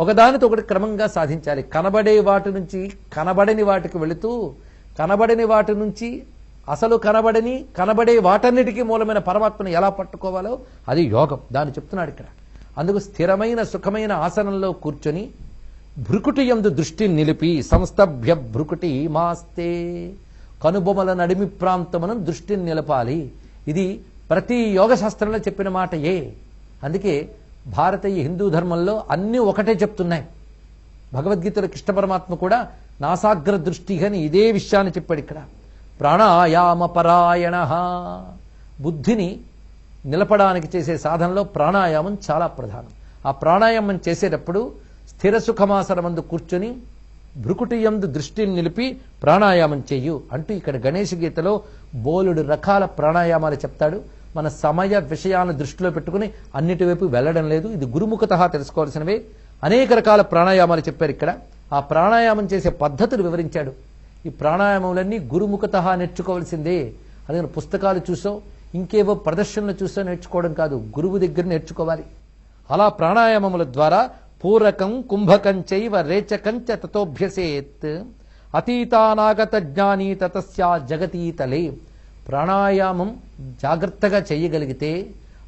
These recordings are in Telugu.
ఒకదానితో ఒకటి క్రమంగా సాధించాలి. కనబడే వాటి నుంచి కనబడని వాటికి వెళుతూ కనబడని వాటి నుంచి అసలు కనబడే వాటన్నిటికీ మూలమైన పరమాత్మను ఎలా పట్టుకోవాలో అది యోగం. దాన్ని చెప్తున్నాడు ఇక్కడ. అందుకు స్థిరమైన సుఖమైన ఆసనంలో కూర్చొని భృకుటి యందు దృష్టిని నిలిపి సంస్తభ్య భృకుటి మాస్తే కనుబొమల నడిమి ప్రాంతమును దృష్టిని నిలపాలి. ఇది ప్రతి యోగ శాస్త్రంలో చెప్పిన మాట. అందుకే భారతీయ హిందూ ధర్మంలో అన్నీ ఒకటే చెప్తున్నాయి. భగవద్గీతలో కృష్ణ పరమాత్మ కూడా నాసాగ్ర దృష్టి అని ఇదే విషయాన్ని చెప్పాడు ఇక్కడ. ప్రాణాయామ పరాయణ, బుద్ధిని నిలపడానికి చేసే సాధనలో ప్రాణాయామం చాలా ప్రధానం. ఆ ప్రాణాయామం చేసేటప్పుడు స్థిర సుఖమాసనమందు కూర్చొని భృకుటి యందు దృష్టిని నిలిపి ప్రాణాయామం చెయ్యు అంటూ ఇక్కడ గణేష గీతలో బోలుడు రకాల ప్రాణాయామాలు చెప్తాడు. మన సమయ విషయాలను దృష్టిలో పెట్టుకుని అన్నిటి వైపు వెళ్లడం లేదు. ఇది గురుముఖతః తెలుసుకోవాల్సినవే. అనేక రకాల ప్రాణాయామాలు చెప్పారు ఇక్కడ. ఆ ప్రాణాయామం చేసే పద్ధతులు వివరించాడు. ఈ ప్రాణాయామములన్నీ గురుముఖతః నేర్చుకోవాల్సిందే. అదే పుస్తకాలు చూసో ఇంకేవో ప్రదర్శనలు చూసో నేర్చుకోవడం కాదు, గురువు దగ్గర నేర్చుకోవాలి. అలా ప్రాణాయామముల ద్వారా పూరకం కుంభకం చైవ రేచకంచ తతోభ్యసేత్ అతీతానాగత జ్ఞానీ తతస్యా జగతీతలే. ప్రాణాయామం జాగ్రత్తగా చేయగలిగితే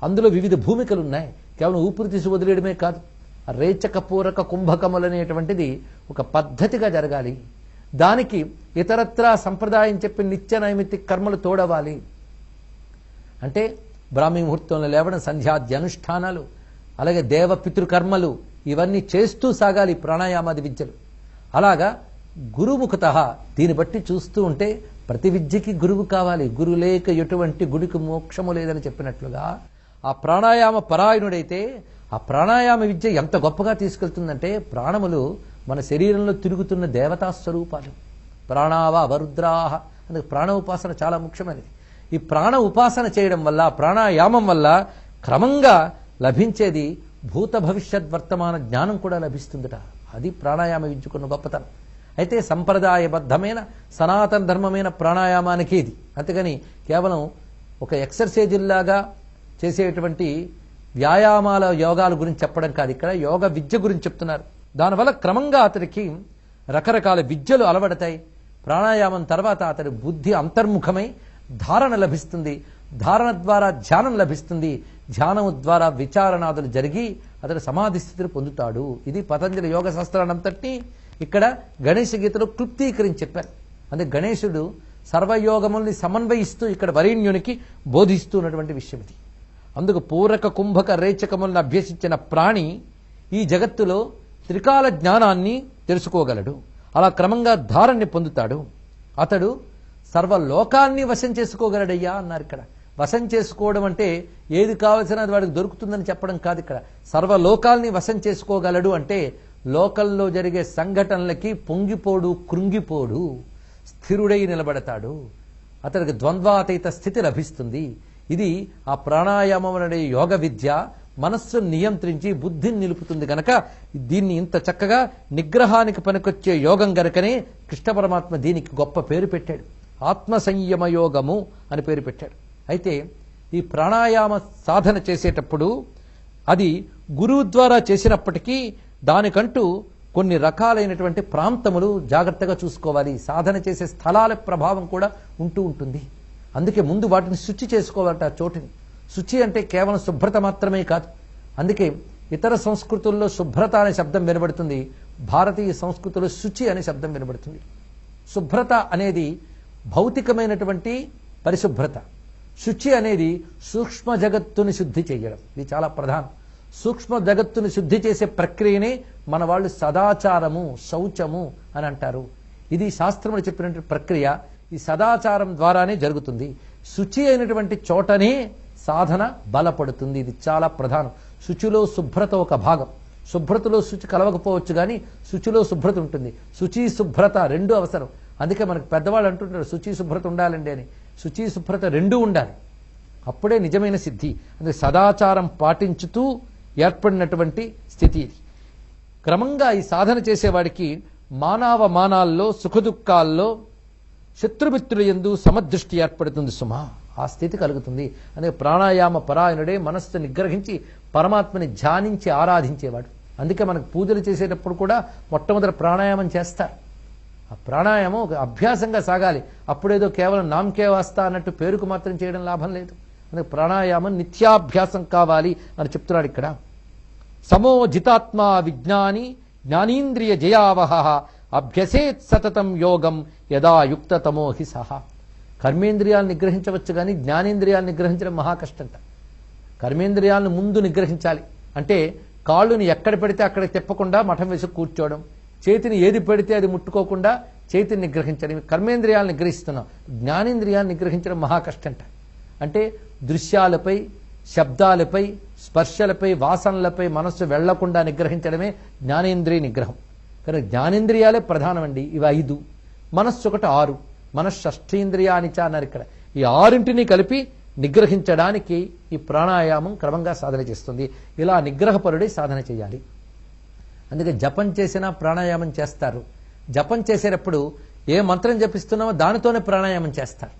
అందులో వివిధ భూమికలు ఉన్నాయి. కేవలం ఊపిరి తీసి వదిలేయడమే కాదు. రేచక పూరక కుంభకములు అనేటువంటిది ఒక పద్ధతిగా జరగాలి. దానికి ఇతరత్రా సంప్రదాయం చెప్పి నిత్య నైమిత్తిక కర్మలు తోడవాలి. అంటే బ్రాహ్మీ ముహూర్తంలో లేవడం, సంధ్యాద్య అనుష్ఠానాలు, అలాగే దేవ పితృకర్మలు ఇవన్నీ చేస్తూ సాగాలి ప్రాణాయామాది విద్యలు. అలాగా గురుముఖతః దీన్ని బట్టి చూస్తూ ఉంటే ప్రతి విద్యకి గురువు కావాలి. గురు లేక ఎటువంటి గుడికి మోక్షము లేదని చెప్పినట్లుగా ఆ ప్రాణాయామ పరాయణుడైతే ఆ ప్రాణాయామ విద్య ఎంత గొప్పగా తీసుకెళ్తుందంటే ప్రాణములు మన శరీరంలో తిరుగుతున్న దేవతా స్వరూపాలు. ప్రాణావ అవరుద్రాహ. అందుకే ప్రాణ ఉపాసన చాలా ముఖ్యమైనది. ఈ ప్రాణ ఉపాసన చేయడం వల్ల, ప్రాణాయామం వల్ల క్రమంగా లభించేది భూత భవిష్యత్ వర్తమాన జ్ఞానం కూడా లభిస్తుందట. అది ప్రాణాయామ విద్యకున్న గొప్పతనం. అయితే సంప్రదాయబద్ధమైన సనాతన ధర్మమైన ప్రాణాయామానికి ఇది. అంతేగాని కేవలం ఒక ఎక్సర్సైజుల్లాగా చేసేటువంటి వ్యాయామాల యోగాల గురించి చెప్పడం కాదు. ఇక్కడ యోగ విద్య గురించి చెప్తున్నారు. దానివల్ల క్రమంగా అతడికి రకరకాల విద్యలు అలవడతాయి. ప్రాణాయామం తర్వాత అతడి బుద్ధి అంతర్ముఖమై ధారణ లభిస్తుంది. ధారణ ద్వారా ధ్యానం లభిస్తుంది. ధ్యానం ద్వారా విచారణాదులు జరిగి అతడు సమాధి స్థితిని పొందుతాడు. ఇది పతంజలి యోగ శాస్త్రాన్నంతటినీ ఇక్కడ గణేశ గీతలో క్లుప్తీకరించి చెప్పారు. అంటే గణేశుడు సర్వయోగముల్ని సమన్వయిస్తూ ఇక్కడ వరేణ్యునికి బోధిస్తూ ఉన్నటువంటి విషయం ఇది. అందుకు పూరక కుంభక రేచకములను అభ్యసించిన ప్రాణి ఈ జగత్తులో త్రికాల జ్ఞానాన్ని తెలుసుకోగలడు. అలా క్రమంగా ధారణని పొందుతాడు. అతడు సర్వలోకాన్ని వశం చేసుకోగలడయ్యా అన్నారు ఇక్కడ. వశం చేసుకోవడం అంటే ఏది కావలసిన అది వాడికి దొరుకుతుందని చెప్పడం కాదు. ఇక్కడ సర్వలోకాల్ని వశం చేసుకోగలడు అంటే లోకంలో జరిగే సంఘటనలకి పొంగిపోడు, కృంగిపోడు, స్థిరుడై నిలబడతాడు. అతడికి ద్వంద్వాతీత స్థితి లభిస్తుంది. ఇది ఆ ప్రాణాయామం అనే యోగ విద్య మనస్సును నియంత్రించి బుద్ధిని నిలుపుతుంది గనక దీన్ని ఇంత చక్కగా నిగ్రహానికి పనికొచ్చే యోగం గనకనే కృష్ణ పరమాత్మ దీనికి గొప్ప పేరు పెట్టాడు. ఆత్మ సంయమ యోగము అని పేరు పెట్టాడు. అయితే ఈ ప్రాణాయామ సాధన చేసేటప్పుడు అది గురువు ద్వారా చేసినప్పటికీ దానికంటూ కొన్ని రకాలైనటువంటి ప్రాంతములు జాగ్రత్తగా చూసుకోవాలి. సాధన చేసే స్థలాల ప్రభావం కూడా ఉంటూ ఉంటుంది. అందుకే ముందు వాటిని శుచి చేసుకోవాలట. ఆ చోటుని శుచి అంటే కేవలం శుభ్రత మాత్రమే కాదు. అందుకే ఇతర సంస్కృతుల్లో శుభ్రత అనే శబ్దం వినబడుతుంది, భారతీయ సంస్కృతిలో శుచి అనే శబ్దం వినబడుతుంది. శుభ్రత అనేది భౌతికమైనటువంటి పరిశుభ్రత, శుచి అనేది సూక్ష్మ జగత్తుని శుద్ధి చేయడం. ఇది చాలా ప్రధానం. సూక్ష్మ జగత్తుని శుద్ధి చేసే ప్రక్రియనే మన వాళ్ళు సదాచారము, శౌచము అని అంటారు. ఇది శాస్త్రములు చెప్పినటువంటి ప్రక్రియ. ఈ సదాచారం ద్వారానే జరుగుతుంది. శుచి అయినటువంటి చోటనే సాధన బలపడుతుంది. ఇది చాలా ప్రధానం. శుచిలో శుభ్రత ఒక భాగం. శుభ్రతలో శుచి కలవకపోవచ్చు కానీ శుచిలో శుభ్రత ఉంటుంది. శుచి శుభ్రత రెండూ అవసరం. అందుకే మనకు పెద్దవాళ్ళు అంటుంటారు శుచి శుభ్రత ఉండాలండి అని. శుచి శుభ్రత రెండూ ఉండాలి, అప్పుడే నిజమైన సిద్ధి. అందుకే సదాచారం పాటించుతూ ఏర్పడినటువంటి స్థితి ఇది. క్రమంగా ఈ సాధన చేసేవాడికి మానవమానాల్లో సుఖదుఖాల్లో శత్రుమిత్రుల యందు సమదృష్టి ఏర్పడుతుంది సుమా. ఆ స్థితి కలుగుతుంది. అందుకే ప్రాణాయామ పరాయణుడే మనస్సు నిగ్రహించి పరమాత్మని ధ్యానించి ఆరాధించేవాడు. అందుకే మనకు పూజలు చేసేటప్పుడు కూడా మొట్టమొదటి ప్రాణాయామం చేస్తారు. ఆ ప్రాణాయామం ఒక అభ్యాసంగా సాగాలి. అప్పుడేదో కేవలం నామకే వాస్తా అన్నట్టు పేరుకు మాత్రం చేయడం లాభం లేదు. అందుకే ప్రాణాయామం నిత్యాభ్యాసం కావాలి అని చెప్తున్నాడు ఇక్కడ. సమో జితాత్మా విజ్ఞాని జ్ఞానేంద్రియ జయావహ అభ్యసేత్ సతతం యోగం యదా యుక్తతమో హి సహ. కర్మేంద్రియాలను నిగ్రహించవచ్చు కానీ జ్ఞానేంద్రియాలను నిగ్రహించడం మహా కష్టంట. కర్మేంద్రియాలను ముందు నిగ్రహించాలి అంటే కాళ్ళుని ఎక్కడ పెడితే అక్కడ తిప్పకుండా మఠం వేసి కూర్చోవడం, చేతిని ఏది పెడితే అది ముట్టుకోకుండా చేతిని నిగ్రహించడం, కర్మేంద్రియాలను నిగ్రహిస్తున్నాం. జ్ఞానేంద్రియాలను నిగ్రహించడం మహా కష్టంట. అంటే దృశ్యాలపై, శబ్దాలపై, స్పర్శలపై, వాసనలపై మనస్సు వెళ్లకుండా నిగ్రహించడమే జ్ఞానేంద్రియ నిగ్రహం. కానీ జ్ఞానేంద్రియాలే ప్రధానమండి. ఇవి 5, మనస్సు ఒకటి 6. మనశ్షష్ఠేంద్రియానిచ అన్నారు ఇక్కడ. ఈ 6ంటిని కలిపి నిగ్రహించడానికి ఈ ప్రాణాయామం క్రమంగా సాధన చేస్తుంది. ఇలా నిగ్రహపరుడై సాధన చేయాలి. అందుకే జపం చేసినా ప్రాణాయామం చేస్తారు. జపం చేసేటప్పుడు ఏ మంత్రం జపిస్తున్నామో దానితోనే ప్రాణాయామం చేస్తారు.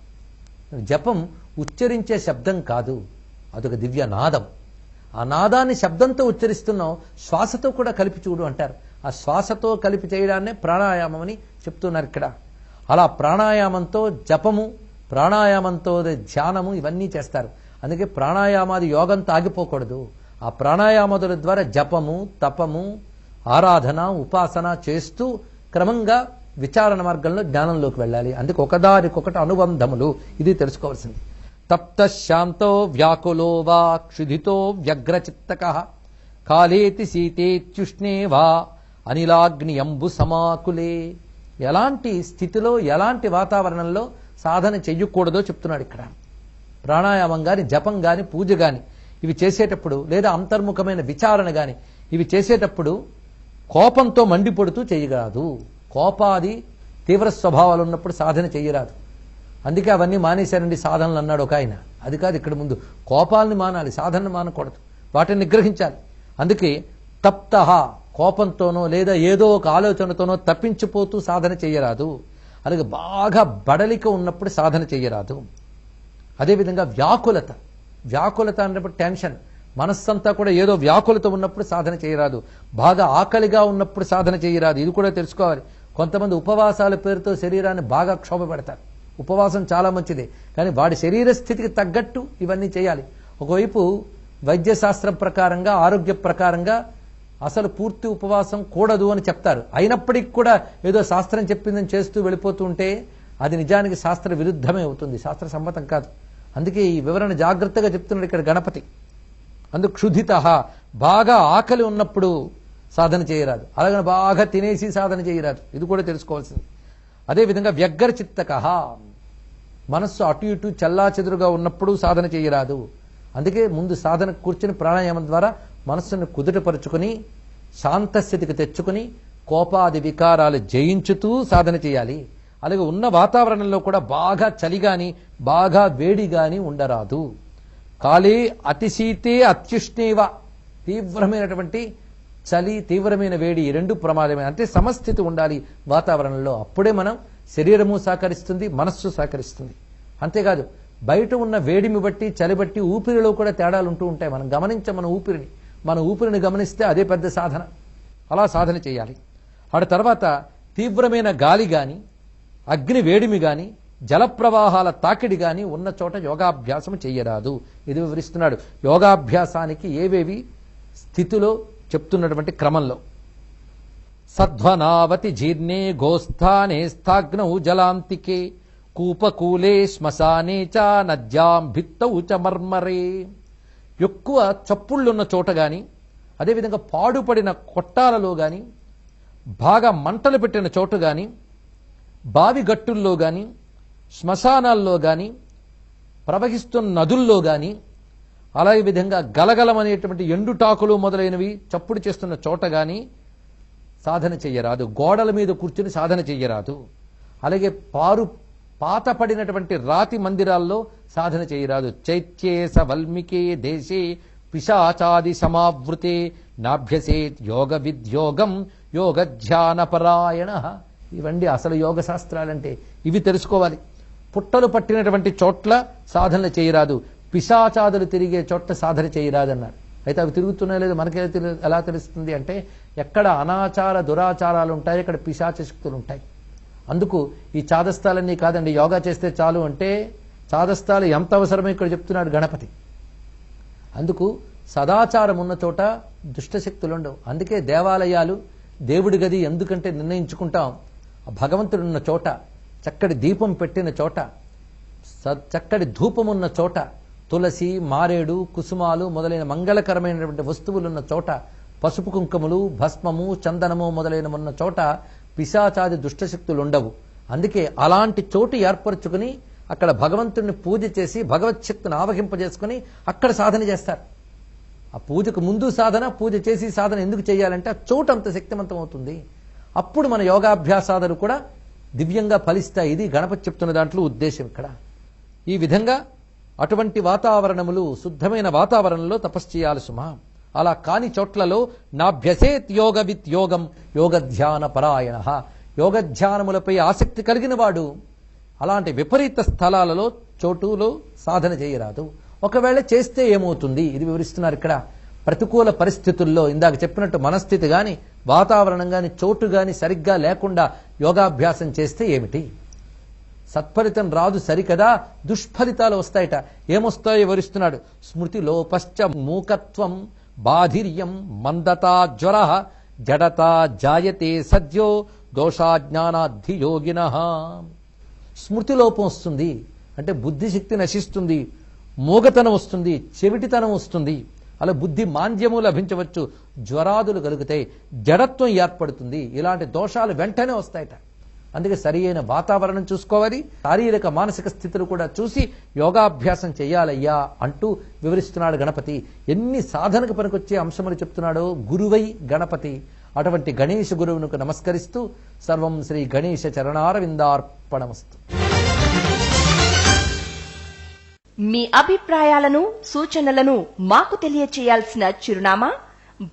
జపం ఉచ్చరించే శబ్దం కాదు, అదొక దివ్య నాదం. ఆ నాదాన్ని శబ్దంతో ఉచ్చరిస్తున్నాం, శ్వాసతో కూడా కలిపి చూడు అంటారు. ఆ శ్వాసతో కలిపి చేయడాన్నే ప్రాణాయామం అని చెప్తున్నారు ఇక్కడ. అలా ప్రాణాయామంతో జపము, ప్రాణాయామంతో ధ్యానము ఇవన్నీ చేస్తారు. అందుకే ప్రాణాయామాది యోగంతో ఆగిపోకూడదు. ఆ ప్రాణాయామదుల ద్వారా జపము, తపము, ఆరాధన, ఉపాసన చేస్తూ క్రమంగా విచారణ మార్గంలో జ్ఞానంలోకి వెళ్ళాలి. అందుకే ఒకదానికొకటి అనుబంధములు, ఇది తెలుసుకోవాల్సింది. తప్త శాంతో వ్యాకులో వా క్షుధితో వ్యగ్రచిత్తకః కాలేతి శీతేత్యుష్ణే వా అనిలాగ్నియంబు సమాకులే. ఎలాంటి స్థితిలో, ఎలాంటి వాతావరణంలో సాధన చెయ్యకూడదో చెప్తున్నాడు ఇక్కడ. ప్రాణాయామం గాని, జపం గాని, పూజ గాని ఇవి చేసేటప్పుడు, లేదా అంతర్ముఖమైన విచారణ గాని ఇవి చేసేటప్పుడు కోపంతో మండిపడుతూ చేయరాదు. కోపాది తీవ్ర స్వభావాలు ఉన్నప్పుడు సాధన చేయరాదు. అందుకే అవన్నీ మానేశారండి సాధనలు అన్నాడు ఒక ఆయన. అది కాదు ఇక్కడ. ముందు కోపాలని మానాలి, సాధనను మానకూడదు, వాటిని నిగ్రహించాలి. అందుకే తప్తః, కోపంతోనో లేదా ఏదో ఒక ఆలోచనతోనో తప్పించిపోతూ సాధన చేయరాదు. అలాగే బాగా బడలిక ఉన్నప్పుడు సాధన చేయరాదు. అదేవిధంగా వ్యాకులత, వ్యాకులత అన్నప్పుడు టెన్షన్, మనస్సంతా కూడా ఏదో వ్యాకులత ఉన్నప్పుడు సాధన చేయరాదు. బాగా ఆకలిగా ఉన్నప్పుడు సాధన చేయరాదు. ఇది కూడా తెలుసుకోవాలి. కొంతమంది ఉపవాసాల పేరుతో శరీరాన్ని బాగా క్షోభ పెడతారు. ఉపవాసం చాలా మంచిదే, కానీ వాడి శరీర స్థితికి తగ్గట్టు ఇవన్నీ చేయాలి. ఒకవైపు వైద్యశాస్త్రం ప్రకారంగా, ఆరోగ్య ప్రకారంగా అసలు పూర్తి ఉపవాసం కూడదు అని చెప్తారు. అయినప్పటికీ కూడా ఏదో శాస్త్రం చెప్పిందని చేస్తూ వెళ్ళిపోతూ ఉంటే అది నిజానికి శాస్త్ర విరుద్ధమే అవుతుంది, శాస్త్ర సమ్మతం కాదు. అందుకే ఈ వివరణ జాగ్రత్తగా చెప్తున్నాడు ఇక్కడ గణపతి. అందుకు క్షుధిత, బాగా ఆకలి ఉన్నప్పుడు సాధన చేయరాదు. అలాగని బాగా తినేసి సాధన చేయరాదు. ఇది కూడా తెలుసుకోవాల్సింది. అదేవిధంగా వ్యగ్రచిత్తక, మనస్సు అటు ఇటు చల్లా చెదురుగా ఉన్నప్పుడు సాధన చేయరాదు. అందుకే ముందు సాధన కూర్చుని ప్రాణాయామం ద్వారా మనస్సును కుదుటపరుచుకుని శాంతస్థితికి తెచ్చుకుని కోపాది వికారాలు జయించుతూ సాధన చేయాలి. అలాగే ఉన్న వాతావరణంలో కూడా బాగా చలి గాని, బాగా వేడి గాని ఉండరాదు. కాలే అతిశీతే అత్యుష్ణేవ, తీవ్రమైనటువంటి చలి, తీవ్రమైన వేడి, ఈ రెండు ప్రమాదమే. అంటే సమస్థితి ఉండాలి వాతావరణంలో. అప్పుడే మనం శరీరము సహకరిస్తుంది, మనస్సు సహకరిస్తుంది. అంతేకాదు బయట ఉన్న వేడిమి బట్టి, చలి బట్టి ఊపిరిలో కూడా తేడాలు ఉంటూ ఉంటాయి. మనం గమనించాం మన ఊపిరిని గమనిస్తే అదే పెద్ద సాధన. అలా సాధన చేయాలి. ఆ తర్వాత తీవ్రమైన గాలి గాని, అగ్ని వేడిమి గాని, జలప్రవాహాల తాకిడి గాని ఉన్న చోట యోగాభ్యాసం చెయ్యరాదు. ఇది వివరిస్తున్నాడు. యోగాభ్యాసానికి ఏవేవి స్థితిలో చెప్తున్నటువంటి క్రమంలో. సధ్వనావతి జీర్ణే గోస్థానే స్థాగ్నౌ జలాంతికే కూపకూలే శ్మశానే చ నద్యాం భిత్తౌ చ మర్మరే. ఎక్కువ చప్పుళ్ళున్న చోట గాని, అదేవిధంగా పాడుపడిన కొట్టాలలో గాని, బాగా మంటలు పెట్టిన చోటు గాని, బావి గట్టుల్లో గాని, శ్మశానాల్లో గాని, ప్రవహిస్తున్న నదుల్లో గాని, అలాగే విధంగా గలగలమనేటువంటి ఎండుటాకులు మొదలైనవి చప్పుడు చేస్తున్న చోట గాని సాధన చెయ్యరాదు. గోడల మీద కూర్చుని సాధన చెయ్యరాదు. అలాగే పాత పడినటువంటి రాతి మందిరాల్లో సాధన చేయరాదు. చైత్యేస వల్మికే దేశే పిశాచాది సమావృతే నాభ్యసేత్ యోగ విద్యోగం యోగ ధ్యాన పరాయణ. ఇవండి అసలు యోగ శాస్త్రాలంటే. ఇవి తెలుసుకోవాలి. పుట్టలు పట్టినటువంటి చోట్ల సాధనలు చేయరాదు, పిశాచాదులు తిరిగే చోట్ల సాధన చేయరాదన్నారు. అయితే అవి తిరుగుతున్నాయో లేదో మనకి ఎలా తెలుస్తుంది అంటే ఎక్కడ అనాచార దురాచారాలు ఉంటాయి, అక్కడ పిశాచ శక్తులు ఉంటాయి. అందుకు ఈ చాదస్తాలన్నీ కాదండి, యోగా చేస్తే చాలు అంటే చాదస్తాలు ఎంత అవసరమో ఇక్కడ చెప్తున్నాడు గణపతి. అందుకు సదాచారం ఉన్న చోట దుష్టశక్తులు ఉండవు. అందుకే దేవాలయాలు దేవుడి గది ఎందుకంటే నిర్ణయించుకుంటాం, భగవంతుడు ఉన్న చోట, చక్కటి దీపం పెట్టిన చోట, చక్కటి ధూపమున్న చోట, తులసి, మారేడు, కుసుమాలు మొదలైన మంగళకరమైనటువంటి వస్తువులున్న చోట, పసుపు కుంకుమలు, భస్మము, చందనము మొదలైన ఉన్న చోట పిశాచాది దుష్టశక్తులు ఉండవు. అందుకే అలాంటి చోటు ఏర్పరచుకుని అక్కడ భగవంతుడిని పూజ చేసి భగవత్ శక్తిని ఆవహింపజేసుకుని అక్కడ సాధన చేస్తారు. ఆ పూజకు ముందు సాధన, పూజ చేసి సాధన ఎందుకు చేయాలంటే ఆ చోటు అంత శక్తివంతం అవుతుంది. అప్పుడు మన యోగాభ్యాసాలు కూడా దివ్యంగా ఫలిస్తాయి. ఇది గణపతి చెప్తున్న దాంట్లో ఉద్దేశం ఇక్కడ. ఈ విధంగా అటువంటి వాతావరణములు, శుద్ధమైన వాతావరణంలో తపస్సు చేయాలి సుమా. అలా కాని చోట్లలో నాభ్యసేత్ యోగవిత్ యోగం యోగధ్యాన పరాయణ, యోగధ్యానములపై ఆసక్తి కలిగిన వాడు అలాంటి విపరీత స్థలాలలో చోటులో సాధన చేయరాదు. ఒకవేళ చేస్తే ఏమవుతుంది ఇది వివరిస్తున్నారు ఇక్కడ. ప్రతికూల పరిస్థితుల్లో ఇందాక చెప్పినట్టు మనస్థితి గాని, వాతావరణం గాని, చోటు గాని సరిగ్గా లేకుండా యోగాభ్యాసం చేస్తే ఏమిటి? సత్ఫలితం రాదు సరికదా, దుష్ఫలితాలు వస్తాయట. ఏమొస్తాయో వివరిస్తున్నాడు. స్మృతి లోపశ్చ మూకత్వం, బాధిర్యం, మందతా, జ్వర, జడతా జాయతే సద్యో దోషాజ్ఞానాధియోగినః. స్మృతి లోపం వస్తుంది అంటే బుద్ధిశక్తి నశిస్తుంది, మూగతనం వస్తుంది, చెవిటితనం వస్తుంది, అలా బుద్ధి మాంద్యము లభించవచ్చు, జ్వరాదులు కలుగుతాయి, జడత్వం ఏర్పడుతుంది. ఇలాంటి దోషాలు వెంటనే వస్తాయట. అందుకే సరి అయిన వాతావరణం చూసుకోవాలి, శారీరక మానసిక స్థితులు కూడా చూసి యోగాభ్యాసం చేయాలయ్యా అంటూ వివరిస్తున్నాడు గణపతి. ఎన్ని సాధనకు పనికొచ్చే అంశములు చెప్తున్నాడో గురువై గణపతి. అటువంటి గణేశ గురువునకు నమస్కరిస్తూ సర్వం శ్రీ గణేశ చరణారవిందార్పణమస్తు. మీ అభిప్రాయాలను, సూచనలను మాకు తెలియచేయాల్సిన చిరునామా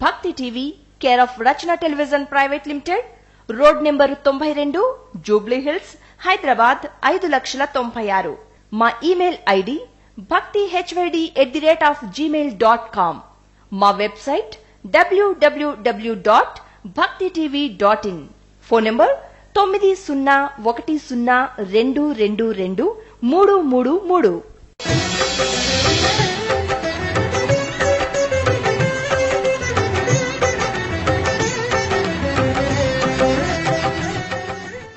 భక్తి TV, care of Rachana television private limited, road number 92, Jubilee hills, Hyderabad 5,96,000. మా ఇమెయిల్ ఐడి bhaktihyd@gmail.com. మా వెబ్సైట్ www.bhaktitv.in. Phone number 9010222333.